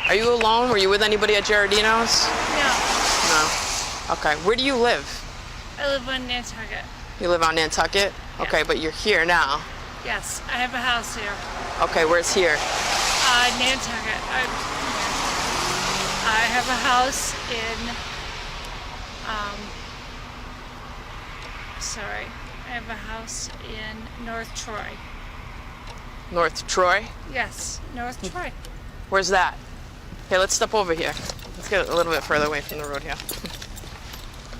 Are you alone? Were you with anybody at Giardino's? No. No. Okay. Where do you live? I live on Nantucket. You live on Nantucket? Yeah. Okay, but you're here now. Yes, I have a house here. Okay, where's here? Nantucket. I have a house in, I have a house in North Troy. North Troy? Yes, North Troy. Where's that? Okay, let's step over here. Let's get a little bit further away from the road here.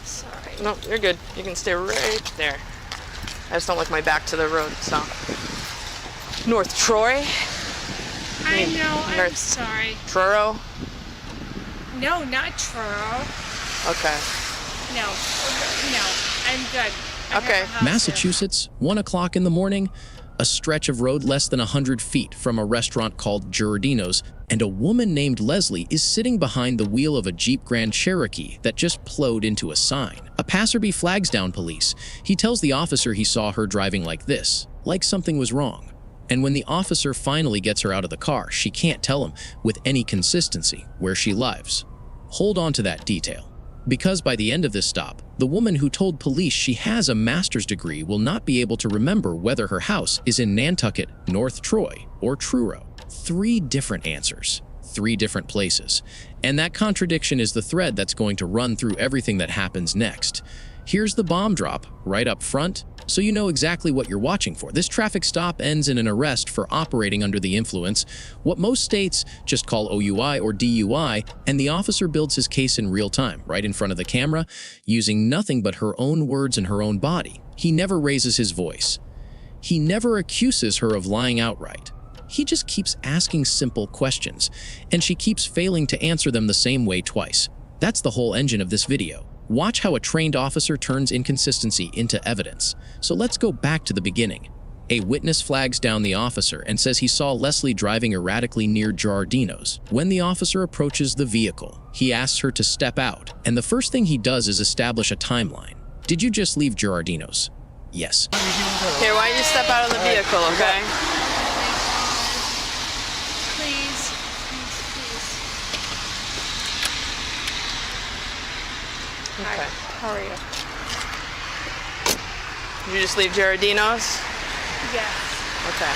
Sorry. No, you're good. You can stay right there. I just don't like my back to the road, so. North Troy? I know, I'm North sorry. Truro? No, not Truro. Okay. No, I'm good. I Okay. have a house Massachusetts, 1 o'clock in the morning, a stretch of road less than 100 feet from a restaurant called Giardino's, and a woman named Leslie is sitting behind the wheel of a Jeep Grand Cherokee that just plowed into a sign. A passerby flags down police. He tells the officer he saw her driving like this, like something was wrong. And when the officer finally gets her out of the car, she can't tell him with any consistency where she lives. Hold on to that detail, because by the end of this stop, the woman who told police she has a master's degree will not be able to remember whether her house is in Nantucket, North Troy, or Truro. 3 different answers, 3 different places. And that contradiction is the thread that's going to run through everything that happens next. Here's the bomb drop right up front, so you know exactly what you're watching for. This traffic stop ends in an arrest for operating under the influence, what most states just call OUI or DUI, and the officer builds his case in real time, right in front of the camera, using nothing but her own words and her own body. He never raises his voice. He never accuses her of lying outright. He just keeps asking simple questions, and she keeps failing to answer them the same way twice. That's the whole engine of this video. Watch how a trained officer turns inconsistency into evidence. So let's go back to the beginning. A witness flags down the officer and says he saw Leslie driving erratically near Giardino's. When the officer approaches the vehicle, he asks her to step out, and the first thing he does is establish a timeline. Did you just leave Giardino's? Yes. Here, why don't you step out of the vehicle, okay? Please. Okay. Hi, how are you? Did you just leave Giardino's? Yes. Okay.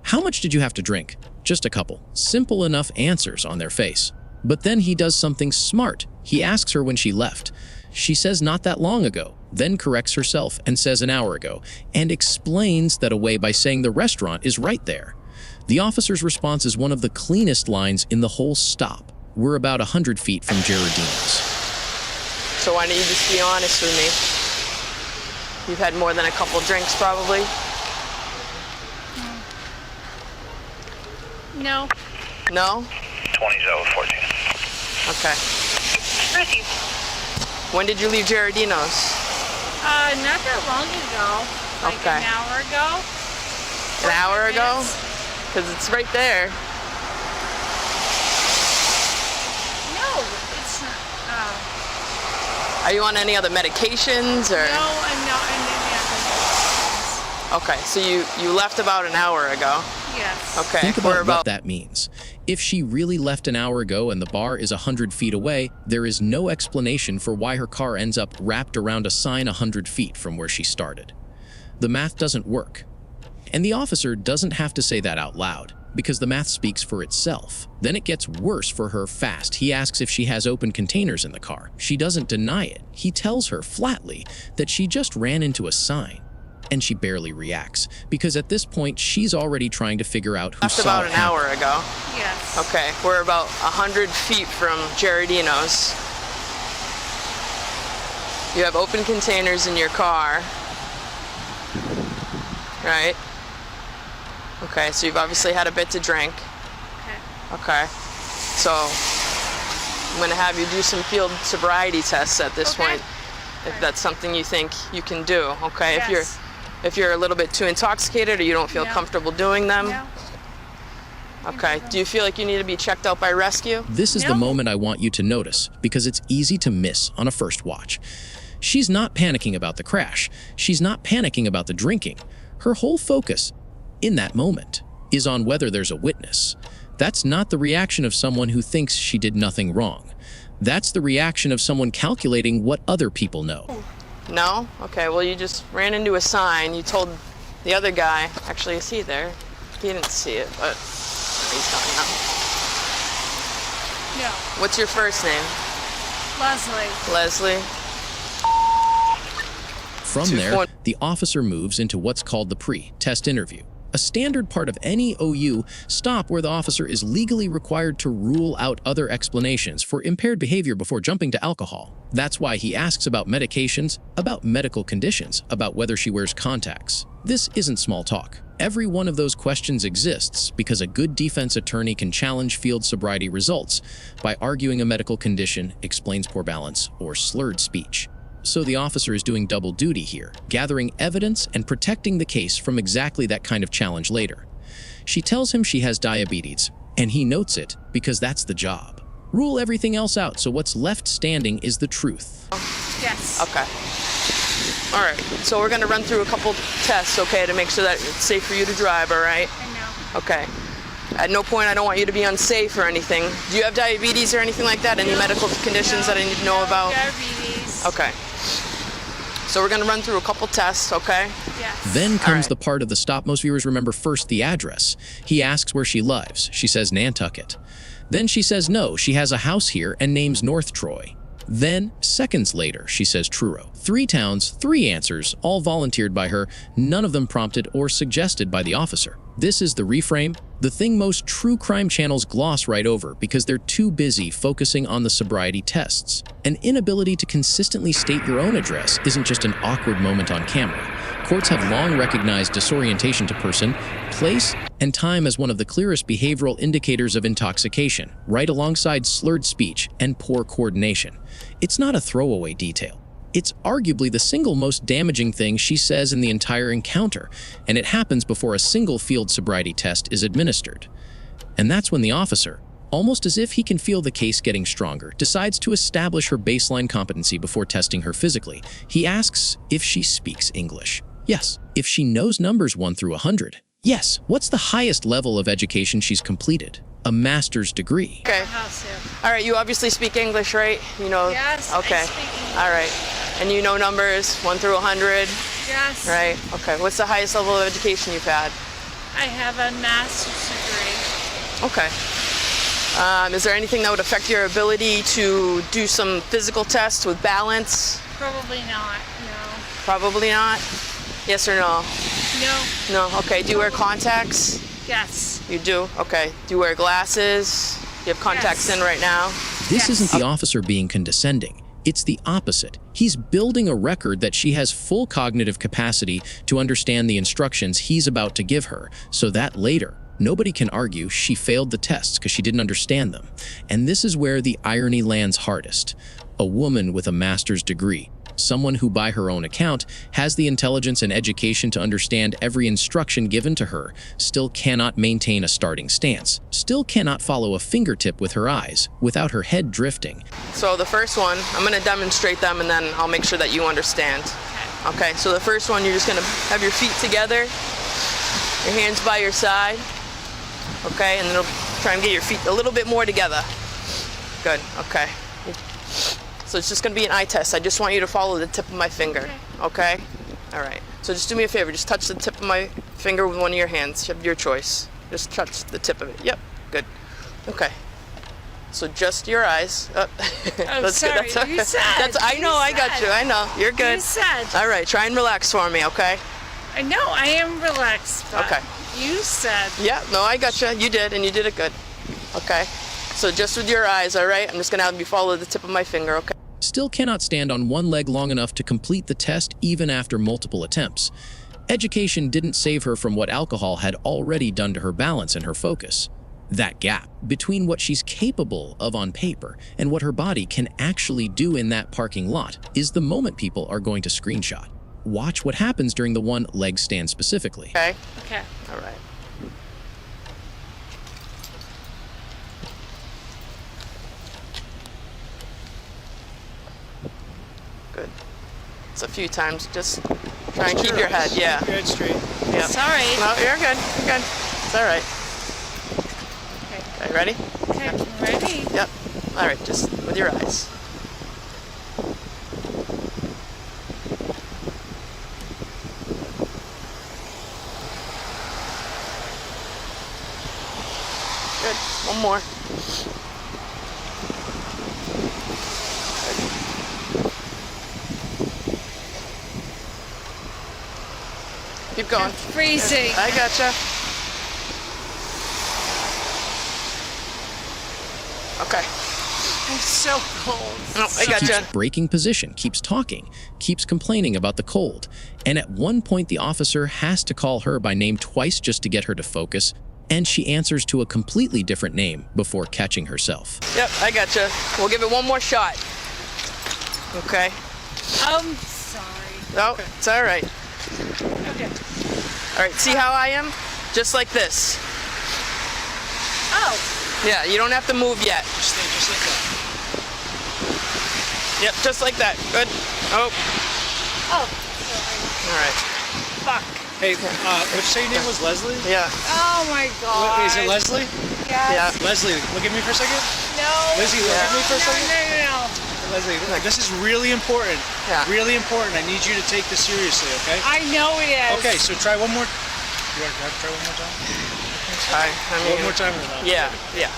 How much did you have to drink? Just a couple. Simple enough answers on their face. But then he does something smart. He asks her when she left. She says not that long ago, then corrects herself and says an hour ago, and explains that away by saying the restaurant is right there. The officer's response is one of the cleanest lines in the whole stop. We're about 100 feet from Giardino's. So why don't you just be honest with me? You've had more than a couple drinks, probably? No. No? 20-14. Okay. Received. When did you leave Giardino's? Not that long ago. Like Okay. an hour ago. An hour ago? minutes. Because it's right there. No, it's not. Are you on any other medications or? No, I'm not. I'm Okay, so you left about an hour ago. Yes. Okay, Think we're about what that means. If she really left an hour ago and the bar is 100 feet away, there is no explanation for why her car ends up wrapped around a sign 100 feet from where she started. The math doesn't work. And the officer doesn't have to say that out loud, because the math speaks for itself. Then it gets worse for her fast. He asks if she has open containers in the car. She doesn't deny it. He tells her flatly that she just ran into a sign. And she barely reacts, because at this point, she's already trying to figure out who left saw about it an hour ago. Yes. Okay, we're about 100 feet from Giardino's. You have open containers in your car, right? Okay, so you've obviously had a bit to drink. Okay. Okay, so I'm gonna have you do some field sobriety tests at this Okay. point, if that's something you think you can do. Okay, Yes. if you're a little bit too intoxicated or you don't feel No. comfortable doing them. No. Okay, do you feel like you need to be checked out by rescue? This is the No. moment I want you to notice, because it's easy to miss on a first watch. She's not panicking about the crash. She's not panicking about the drinking. Her whole focus, in that moment, is on whether there's a witness. That's not the reaction of someone who thinks she did nothing wrong. That's the reaction of someone calculating what other people know. No? Okay, well, you just ran into a sign. You told the other guy, actually, is he there? He didn't see it, but he's gone now. No. What's your first name? Leslie. Leslie. From there, the officer moves into what's called the pre-test interview, a standard part of any OU stop where the officer is legally required to rule out other explanations for impaired behavior before jumping to alcohol. That's why he asks about medications, about medical conditions, about whether she wears contacts. This isn't small talk. Every one of those questions exists because a good defense attorney can challenge field sobriety results by arguing a medical condition, explains poor balance, or slurred speech. So the officer is doing double duty here, gathering evidence and protecting the case from exactly that kind of challenge later. She tells him she has diabetes, and he notes it because that's the job. Rule everything else out, so what's left standing is the truth. Yes. Okay. All right, so we're gonna run through a couple tests, okay, to make sure that it's safe for you to drive, all right? I know. Okay. At no point I don't want you to be unsafe or anything. Do you have diabetes or anything like that? Any medical conditions that I need to know about? Diabetes. Okay. So we're gonna run through a couple tests, okay? Yes. Then comes right. the part of the stop most viewers remember first, the address. He asks where she lives. She says Nantucket. Then she says no, she has a house here and names North Troy. Then, seconds later, she says Truro. 3 towns, 3 answers, all volunteered by her, none of them prompted or suggested by the officer. This is the reframe, the thing most true crime channels gloss right over because they're too busy focusing on the sobriety tests. An inability to consistently state your own address isn't just an awkward moment on camera. Courts have long recognized disorientation to person, place, and time as one of the clearest behavioral indicators of intoxication, right alongside slurred speech and poor coordination. It's not a throwaway detail. It's arguably the single most damaging thing she says in the entire encounter, and it happens before a single field sobriety test is administered. And that's when the officer, almost as if he can feel the case getting stronger, decides to establish her baseline competency before testing her physically. He asks if she speaks English. Yes. If she knows numbers 1 through 100. Yes. What's the highest level of education she's completed? A master's degree. Okay. All right, you obviously speak English, right? You know. Yes. Okay. I speak English. All right. And you know numbers 1 through 100, Yes. right? Okay. What's the highest level of education you've had? I have a master's degree. Okay. Is there anything that would affect your ability to do some physical tests with balance? Probably not. No. Probably not. Yes or no? No. No. Okay. Do you wear contacts? Yes. You do? Okay. Do you wear glasses? You have contacts Yes. in right now? This Yes. isn't the officer being condescending. It's the opposite. He's building a record that she has full cognitive capacity to understand the instructions he's about to give her, so that later, nobody can argue she failed the tests because she didn't understand them. And this is where the irony lands hardest. A woman with a master's degree, someone who by her own account has the intelligence and education to understand every instruction given to her, still cannot maintain a starting stance, still cannot follow a fingertip with her eyes without her head drifting. So the first one, I'm going to demonstrate them and then I'll make sure that you understand. Okay, so the first one, you're just going to have your feet together, your hands by your side. Okay, and then try and get your feet a little bit more together. Good, okay. So it's just going to be an eye test. I just want you to follow the tip of my finger, okay? All right. So just do me a favor. Just touch the tip of my finger with one of your hands. You have your choice. Just touch the tip of it. Yep, good. Okay. So just your eyes. Oh, that's sorry. good. You said. I know. I got you. I know. You're good. You said. All right. Try and relax for me, okay? I know. I am relaxed. But Okay. You said. Yeah. No, I got you. You did, and you did it good. Okay. So just with your eyes, all right? I'm just gonna have you follow the tip of my finger, okay? Still cannot stand on one leg long enough to complete the test even after multiple attempts. Education didn't save her from what alcohol had already done to her balance and her focus. That gap between what she's capable of on paper and what her body can actually do in that parking lot is the moment people are going to screenshot. Watch what happens during the one leg stand specifically. Okay? Okay. All right. Good. It's a few times. Just try and keep your head. Yeah. Good, straight. Yeah. Sorry. No, you're good. You're good. It's all right. Okay. Okay, ready? Okay, I'm ready. Yep. All right, just with your eyes. Good. One more. Keep going. I'm freezing. I gotcha. Okay. I'm so cold. No, I gotcha. Keeps breaking position, keeps talking, keeps complaining about the cold. And at one point, the officer has to call her by name twice just to get her to focus, and she answers to a completely different name before catching herself. Yep, I gotcha. We'll give it one more shot. Okay. I'm sorry. No, it's all right. Okay. All right, see how I am? Just like this. Oh. Yeah, you don't have to move yet. Just like that. Yep, just like that. Good. Oh, Oh. Sorry. all right. Fuck. Hey, would you say your name was Leslie? Yeah, Oh my god. Is it Leslie? Yes. yeah. Leslie, look at me for a second. No. Lizzie, look at me for a second. No. Leslie, this is really important. Yeah. Really important. I need you to take this seriously, okay? I know it is. Okay, so try one more. You want to try one more time? I mean, One more time or not? Yeah, yeah.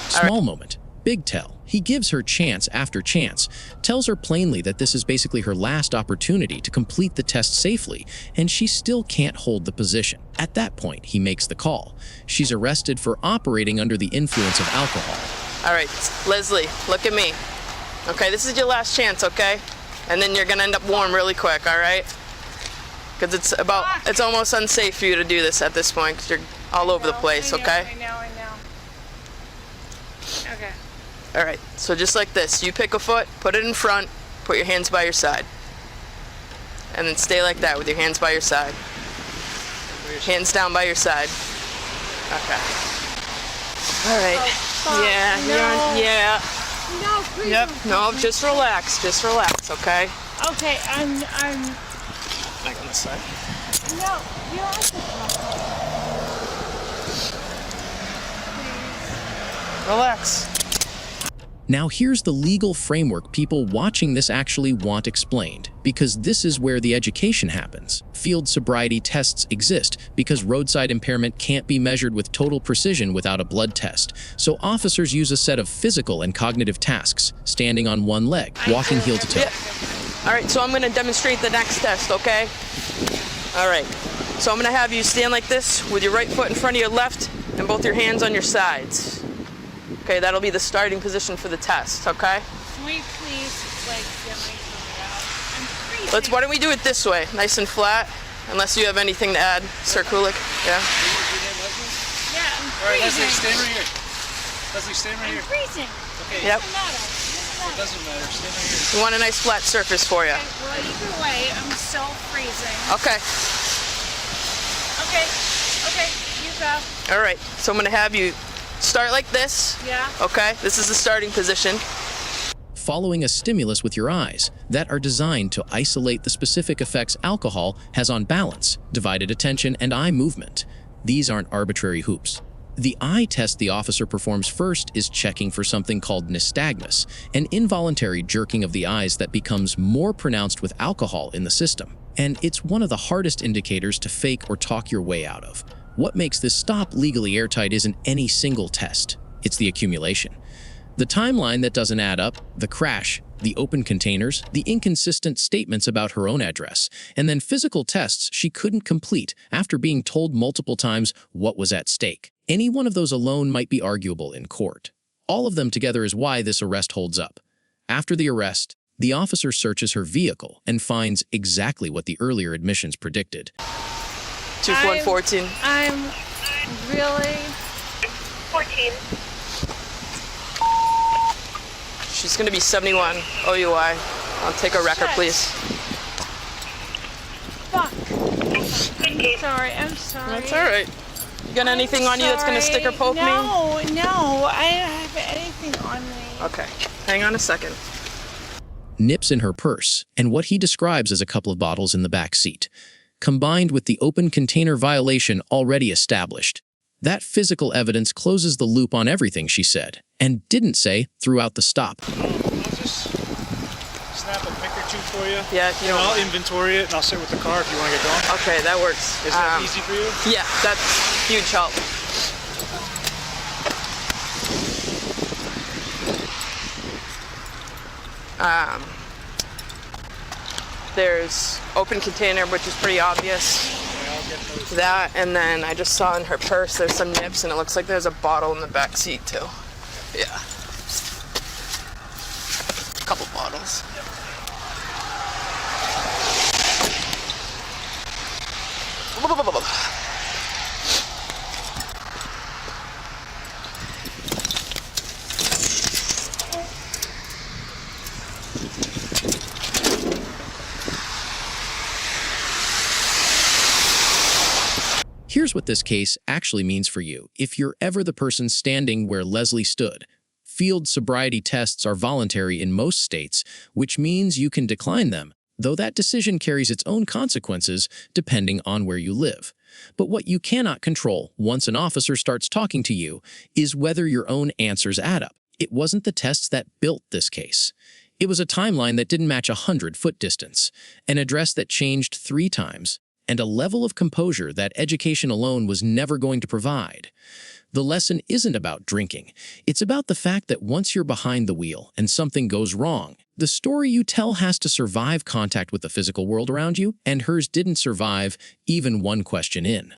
Small moment, big tell. He gives her chance after chance, tells her plainly that this is basically her last opportunity to complete the test safely, and she still can't hold the position. At that point, he makes the call. She's arrested for operating under the influence of alcohol. All right, Leslie, look at me. Okay, this is your last chance, okay? And then you're gonna end up warm really quick, all right? Because it's almost unsafe for you to do this at this point, because you're all over the place, okay? I know. Okay. All right, so just like this, you pick a foot, put it in front, put your hands by your side. And then stay like that with your hands by your side. Hands down by your side. Okay. All right. fuck, Yeah, no. yeah. No, please. Yep. No, just relax, okay? Okay, I'm. Back on this side. No, you don't have to come. Relax. Now here's the legal framework people watching this actually want explained, because this is where the education happens. Field sobriety tests exist because roadside impairment can't be measured with total precision without a blood test. So officers use a set of physical and cognitive tasks, standing on one leg, walking heel to toe. Yeah. All right, so I'm gonna demonstrate the next test, okay? All right, so I'm gonna have you stand like this with your right foot in front of your left and both your hands on your sides. Okay, that'll be the starting position for the test, okay? Can we please, get my foot out? I'm freezing. Why don't we do it this way, nice and flat, unless you have anything to add, Sir Kulik, yeah? Yeah, I'm All right, Leslie, freezing. stand right here. Leslie, stand right I'm here. freezing. Okay. Yep. Doesn't matter. It doesn't matter. Stand right here. We want a nice flat surface for you. Okay, well, either way, I'm so freezing. Okay, Okay, you go. all right, so I'm gonna have you start like this, Yeah. okay? This is the starting position. Following a stimulus with your eyes that are designed to isolate the specific effects alcohol has on balance, divided attention, and eye movement. These aren't arbitrary hoops. The eye test the officer performs first is checking for something called nystagmus, an involuntary jerking of the eyes that becomes more pronounced with alcohol in the system. And it's one of the hardest indicators to fake or talk your way out of. What makes this stop legally airtight isn't any single test, it's the accumulation. The timeline that doesn't add up, the crash, the open containers, the inconsistent statements about her own address, and then physical tests she couldn't complete after being told multiple times what was at stake. Any one of those alone might be arguable in court. All of them together is why this arrest holds up. After the arrest, the officer searches her vehicle and finds exactly what the earlier admissions predicted. 2.14. I'm really 14. She's gonna be 71 OUI. I'll take a record, Shit. please. fuck. I'm sorry. That's all right. You got anything on you that's gonna stick or poke me? No, I don't have anything on me. Okay, hang on a second. Nips in her purse, and what he describes as a couple of bottles in the back seat. combined with the open container violation already established. That physical evidence closes the loop on everything she said, and didn't say throughout the stop. I'll just snap a pic or two for you. Yeah, if you And don't I'll mind. inventory it and I'll sit with the car if you want to get going. Okay, that works. Is that easy for you? Yeah, that's huge help. There's open container, which is pretty obvious. Yeah, I'll get those. That, and then I just saw in her purse there's some nips, and it looks like there's a bottle in the back seat too. Yeah. A couple bottles. Here's what this case actually means for you if you're ever the person standing where Leslie stood. Field sobriety tests are voluntary in most states, which means you can decline them, though that decision carries its own consequences depending on where you live. But what you cannot control once an officer starts talking to you is whether your own answers add up. It wasn't the tests that built this case. It was a timeline that didn't match a 100-foot distance, an address that changed 3 times, and a level of composure that education alone was never going to provide. The lesson isn't about drinking. It's about the fact that once you're behind the wheel and something goes wrong, the story you tell has to survive contact with the physical world around you, and hers didn't survive even one question in.